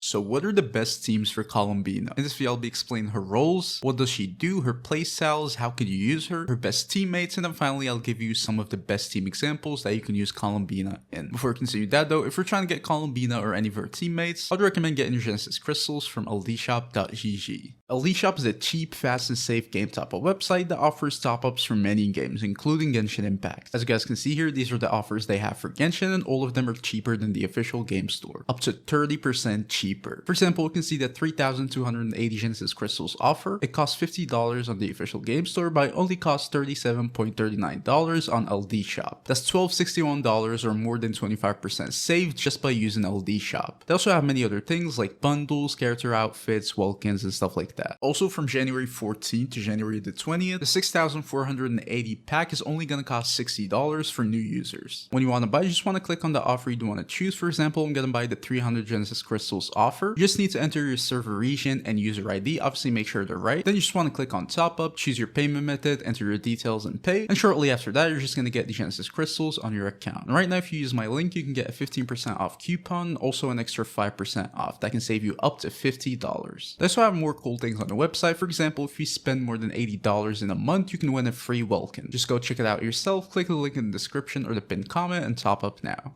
So what are the best teams for Columbina? In this video I'll be explaining her roles, what does she do, her playstyles, how can you use her best teammates, and then finally I'll give you some of the best team examples that you can use Columbina in. Before I continue that though, if you're trying to get Columbina or any of her teammates, I'd recommend getting your Genesis crystals from LDshop.gg. LDshop is a cheap, fast, and safe game top-up website that offers top-ups for many games, including Genshin Impact. As you guys can see here, these are the offers they have for Genshin, and all of them are cheaper than the official game store, up to 30% cheaper. For example, you can see that 3,280 Genesis crystals offer. It costs $50 on the official game store, but it only costs $37.39 on LDshop. That's $12.61 or more than 25% saved just by using LDshop. They also have many other things like bundles, character outfits, Welkins, and stuff like that. Also, from January 14th to January the 20th, the 6,480 pack is only going to cost $60 for new users. When you want to buy, you just want to click on the offer you want to choose. For example, I'm going to buy the 300 Genesis crystals offer. You just need to enter your server region and user ID, obviously make sure they're right. Then you just want to click on top up, choose your payment method, enter your details and pay. And shortly after that, you're just going to get the Genesis crystals on your account. And right now, if you use my link, you can get a 15% off coupon, also an extra 5% off. That can save you up to $50. They also have more cool things on the website. For example, if you spend more than $80 in a month, you can win a free Welkin. Just go check it out yourself, click the link in the description or the pinned comment and top up now.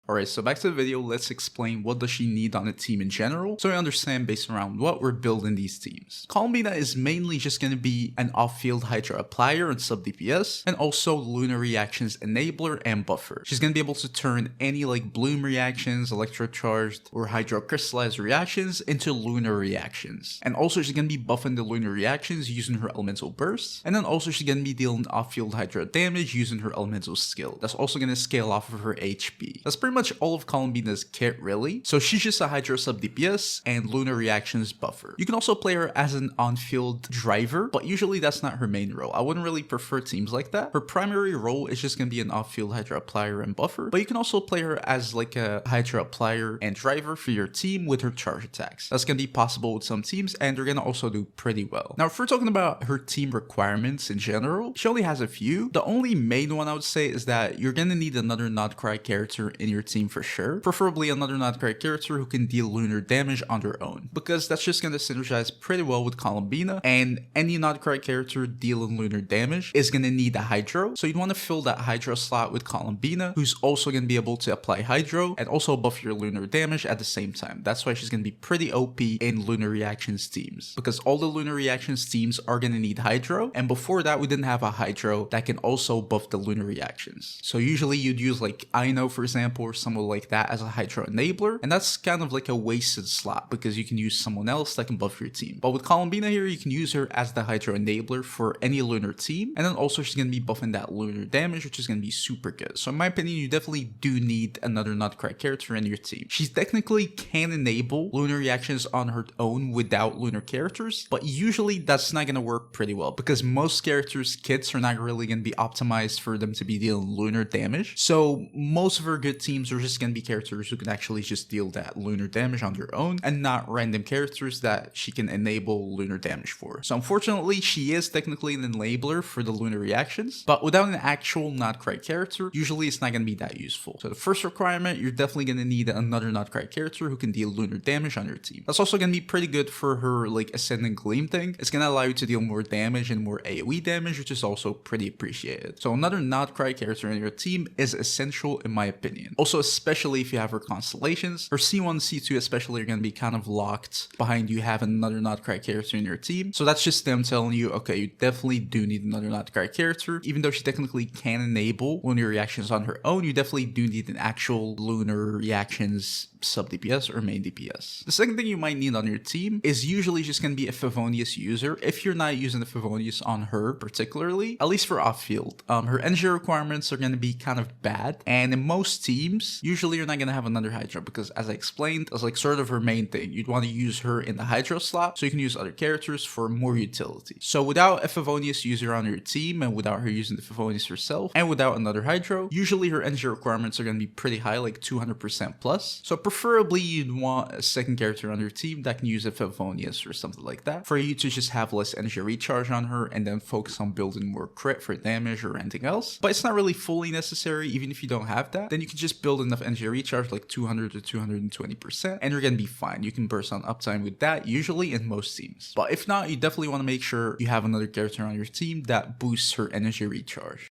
Alright, so back to the video, let's explain what does she need on a team in general, so I understand based around what we're building these teams. Columbina is mainly just going to be an off-field Hydra applier and sub DPS, and also lunar reactions enabler and buffer. She's going to be able to turn any like bloom reactions, electrocharged, or hydro-crystallized reactions into lunar reactions. And also she's going to be buffing the lunar reactions using her elemental bursts, and then also she's going to be dealing off-field Hydra damage using her elemental skill. That's also going to scale off of her HP. That's pretty much all of Columbina's kit really, so she's just a Hydro sub DPS and lunar reactions buffer. You can also play her as an on-field driver, but usually that's not her main role. I wouldn't really prefer teams like that. Her primary role is just going to be an off-field Hydra applier and buffer, but you can also play her as like a Hydra applier and driver for your team with her charge attacks. That's going to be possible with some teams, and they're going to also do pretty well. Now, if we're talking about her team requirements in general, she only has a few. The only main one I would say is that you're going to need another Notcry character in your team for sure, preferably another Notcry character who can deal lunar damage on their own, because that's just going to synergize pretty well with Columbina, and any Notcry character dealing lunar damage is going to need a Hydro, so you'd want to fill that Hydro slot with Columbina, who's also going to be able to apply Hydro and also buff your lunar damage at the same time. That's why she's going to be pretty OP in lunar reactions teams, because all the lunar reactions teams are going to need Hydro, and before that we didn't have a Hydro that can also buff the lunar reactions. So usually you'd use like Ino for example, or someone like that as a Hydro enabler, and that's kind of like a wasted slot because you can use someone else that can buff your team. But with Columbina here, you can use her as the Hydro enabler for any lunar team, and then also she's going to be buffing that lunar damage, which is going to be super good. So in my opinion, you definitely do need another Notcry character in your team. She technically can enable lunar reactions on her own without lunar characters, but usually that's not going to work pretty well because most characters' kits are not really going to be optimized for them to be dealing lunar damage. So most of her good teams are just going to be characters who can actually just deal that lunar damage on their own and not random characters that she can enable lunar damage for. So unfortunately, she is technically an enabler for the lunar reactions, but without an actual Notcry character, usually it's not going to be that useful. So the first requirement, you're definitely going to need another Notcry character who can deal lunar damage on your team. That's also going to be pretty good for her like Ascendant Gleam thing. It's going to allow you to deal more damage and more AoE damage, which is also pretty appreciated. So another Notcry character in your team is essential in my opinion. Also, especially if you have her constellations, her C1, C2 especially are going to be kind of locked behind you having another Notcry character in your team. So that's just them telling you, okay, you definitely do need another Notcry character. Even though she technically can enable lunar reactions on her own, you definitely do need an actual lunar reactions sub DPS or main DPS. The second thing you might need on your team is usually just going to be a Favonius user. If you're not using the Favonius on her particularly, at least for off field, her energy requirements are going to be kind of bad, and in most teams usually you're not going to have another Hydra because, as I explained, that's like sort of her main thing. You'd want to use her in the Hydra slot so you can use other characters for more utility. So without a Favonius user on your team and without her using the Favonius herself and without another Hydra, usually her energy requirements are going to be pretty high, like 200% plus. So preferably you'd want a second character on your team that can use a Favonius or something like that for you to just have less energy recharge on her and then focus on building more crit for damage or anything else. But it's not really fully necessary. Even if you don't have that, then you can just build build enough energy recharge like 200 to 220%, and you're gonna be fine. You can burst on uptime with that usually in most teams. But if not, you definitely want to make sure you have another character on your team that boosts her energy recharge.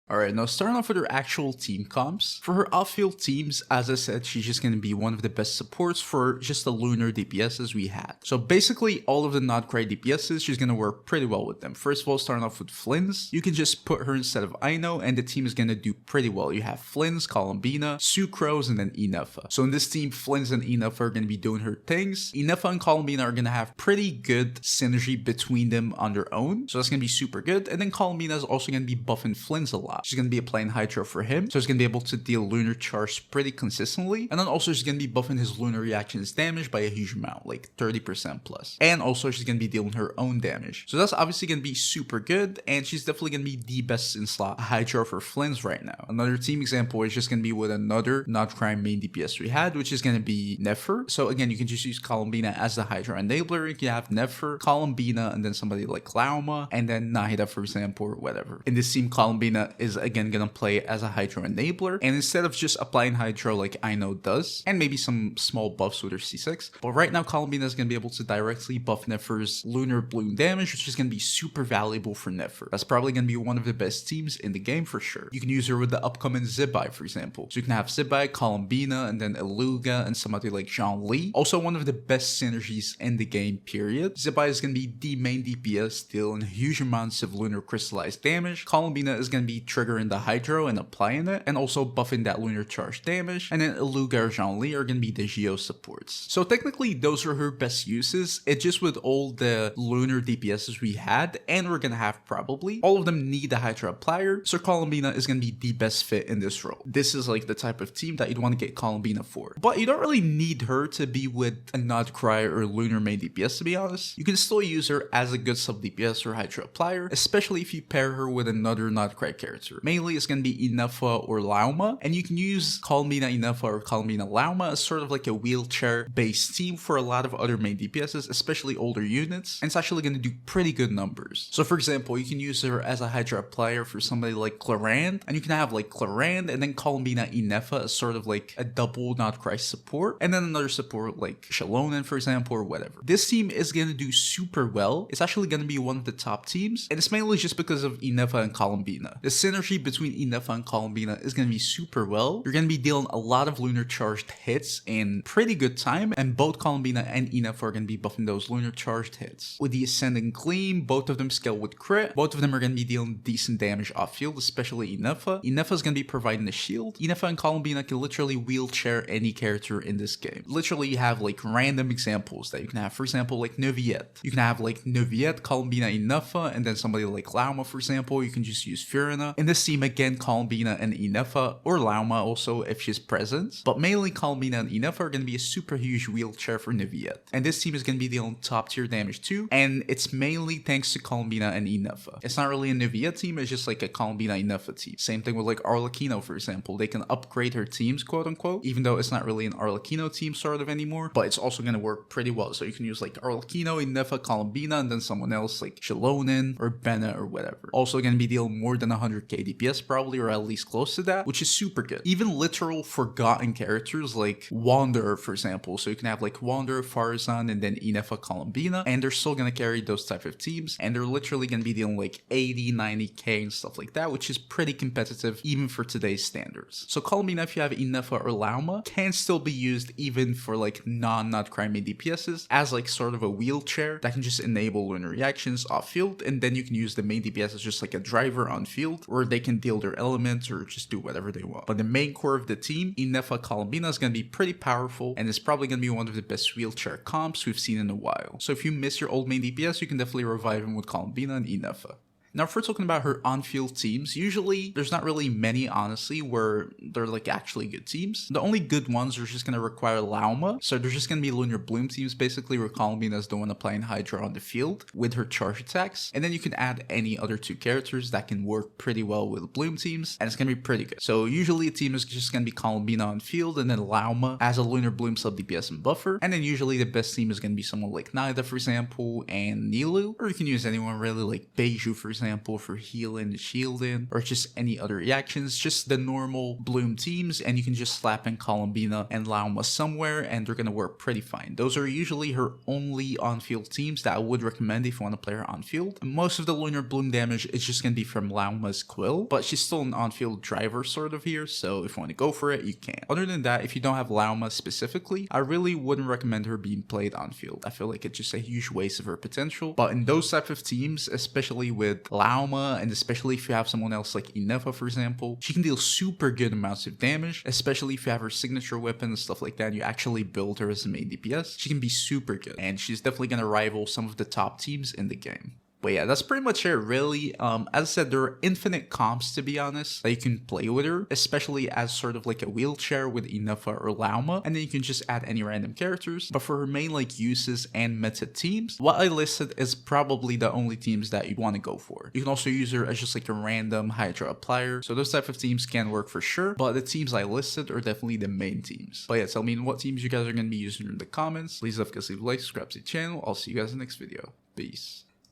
Alright, now starting off with her actual team comps. For her off-field teams, as I said, she's just going to be one of the best supports for just the lunar DPSs we had. So basically, all of the not cry DPSs, she's going to work pretty well with them. First of all, starting off with Flynn's, you can just put her instead of Aino, and the team is going to do pretty well. You have Flynn's, Columbina, Sucrose, and then Inefa. So in this team, Flynn's and Inefa are going to be doing her things. Inefa and Columbina are going to have pretty good synergy between them on their own. So that's going to be super good. And then Columbina is also going to be buffing Flynn's a lot. She's going to be applying Hydro for him, so he's going to be able to deal lunar charge pretty consistently. And then also she's going to be buffing his lunar reactions damage by a huge amount, like 30% plus. And also she's going to be dealing her own damage. So that's obviously going to be super good, and she's definitely going to be the best in slot Hydro for Flynn's right now. Another team example is just going to be with another not crime main DPS we had, which is going to be Nefer. So again, you can just use Columbina as the Hydro enabler. You can have Nefer, Columbina, and then somebody like Lauma, and then Nahida, for example, or whatever. In this team, Columbina is again gonna play as a Hydro enabler, and instead of just applying Hydro like Aino does, and maybe some small buffs with her C6, but right now Columbina is gonna be able to directly buff Nefer's lunar bloom damage, which is gonna be super valuable for Nefer. That's probably gonna be one of the best teams in the game for sure. You can use her with the upcoming Zibai, for example. So you can have Zibai, Columbina, and then Eluga, and somebody like Zhongli. Also one of the best synergies in the game, period. Zibai is gonna be the main DPS, dealing huge amounts of lunar crystallized damage. Columbina is gonna be triggering the Hydro and applying it, and also buffing that lunar charge damage, and then Eluga or Zhongli are gonna be the Geo supports. So technically those are her best uses. It's just with all the lunar DPSs we had, and we're gonna have probably, all of them need the Hydro applier, so Columbina is gonna be the best fit in this role. This is like the type of team that you'd want to get Columbina for. But you don't really need her to be with a Not Cry or lunar main DPS, to be honest. You can still use her as a good sub DPS or Hydro applier, especially if you pair her with another Not Cry character. Mainly it's gonna be Inefa or Lauma, and you can use Columbina Inefa or Columbina Lauma as sort of like a wheelchair based team for a lot of other main DPSs, especially older units, and it's actually going to do pretty good numbers. So for example, you can use her as a Hydra applier for somebody like Clarand, and you can have like Clarand and then Columbina Inefa as sort of like a double Not Christ support, and then another support like Shalonen, for example, or whatever. This team is going to do super well. It's actually going to be one of the top teams, and it's mainly just because of Inefa and Columbina. The synergy between Inefa and Columbina is going to be super well. You're going to be dealing a lot of lunar charged hits in pretty good time, and both Columbina and Inefa are going to be buffing those lunar charged hits. With the Ascending Gleam, both of them scale with crit. Both of them are going to be dealing decent damage off field, especially Inefa. Inefa is going to be providing the shield. Inefa and Columbina can literally wheelchair any character in this game. Literally, you have like random examples that you can have. For example, like Neviette. You can have like Neviette, Columbina, Inefa, and then somebody like Lauma, for example. You can just use Furina. In this team, again, Columbina and Inefa, or Lauma also if she's present. But mainly Columbina and Inefa are going to be a super huge wheelchair for Neviette. And this team is going to be dealing top tier damage too. And it's mainly thanks to Columbina and Inefa. It's not really a Neviette team, it's just like a Columbina Inefa team. Same thing with like Arlecchino, for example. They can upgrade her teams, quote unquote, even though it's not really an Arlecchino team sort of anymore. But it's also going to work pretty well. So you can use like Arlecchino, Inefa, Columbina, and then someone else like Shalonen or Bena or whatever. Also going to be dealing more than 100k DPS probably, or at least close to that, which is super good. Even literal forgotten characters like Wanderer, for example. So you can have like Wanderer, Farzan, and then Inefa, Columbina, and they're still going to carry those type of teams, and they're literally going to be dealing like 80, 90k and stuff like that, which is pretty competitive even for today's standards. So Columbina, if you have Inefa or Lauma, can still be used even for like not crime DPSs as like sort of a wheelchair that can just enable lunar reactions off field, and then you can use the main DPS as just like a driver on field, or they can deal their elements or just do whatever they want. But the main core of the team, Inefa Columbina, is going to be pretty powerful, and it's probably going to be one of the best wheelchair comps we've seen in a while. So if you miss your old main DPS, you can definitely revive him with Columbina and Inefa. Now, if we're talking about her on-field teams, usually there's not really many, honestly, where they're like actually good teams. The only good ones are just going to require Lauma. So there's just going to be Lunar Bloom teams, basically, where Columbina is the one applying Hydra on the field with her charge attacks. And then you can add any other two characters that can work pretty well with Bloom teams, and it's going to be pretty good. So usually a team is just going to be Columbina on field, and then Lauma as a Lunar Bloom sub DPS and buffer. And then usually the best team is going to be someone like Nida, for example, and Nilu. Or you can use anyone really, like Beiju, for example, example, for healing, shielding, or just any other reactions, just the normal Bloom teams, and you can just slap in Columbina and Lauma somewhere and they're gonna work pretty fine. Those are usually her only on-field teams that I would recommend if you want to play her on-field. Most of the Lunar Bloom damage is just gonna be from Lauma's Quill, but she's still an on-field driver sort of here, so if you want to go for it, you can. Other than that, if you don't have Lauma specifically, I really wouldn't recommend her being played on-field. I feel like it's just a huge waste of her potential, but in those type of teams, especially with Lauma, and especially if you have someone else like Inefa, for example, she can deal super good amounts of damage, especially if you have her signature weapon and stuff like that, and you actually build her as a main DPS. She can be super good, and she's definitely gonna rival some of the top teams in the game. But yeah, that's pretty much it, really. As I said, there are infinite comps, to be honest, that you can play with her, especially as sort of like a wheelchair with Inefa or Lauma, and then you can just add any random characters. But for her main like uses and meta teams, what I listed is probably the only teams that you want to go for. You can also use her as just like a random Hydra applier, so those type of teams can work for sure, but the teams I listed are definitely the main teams. But yeah, tell me what teams you guys are going to be using in the comments. Please leave a like, subscribe to the channel. I'll see you guys in the next video. Peace.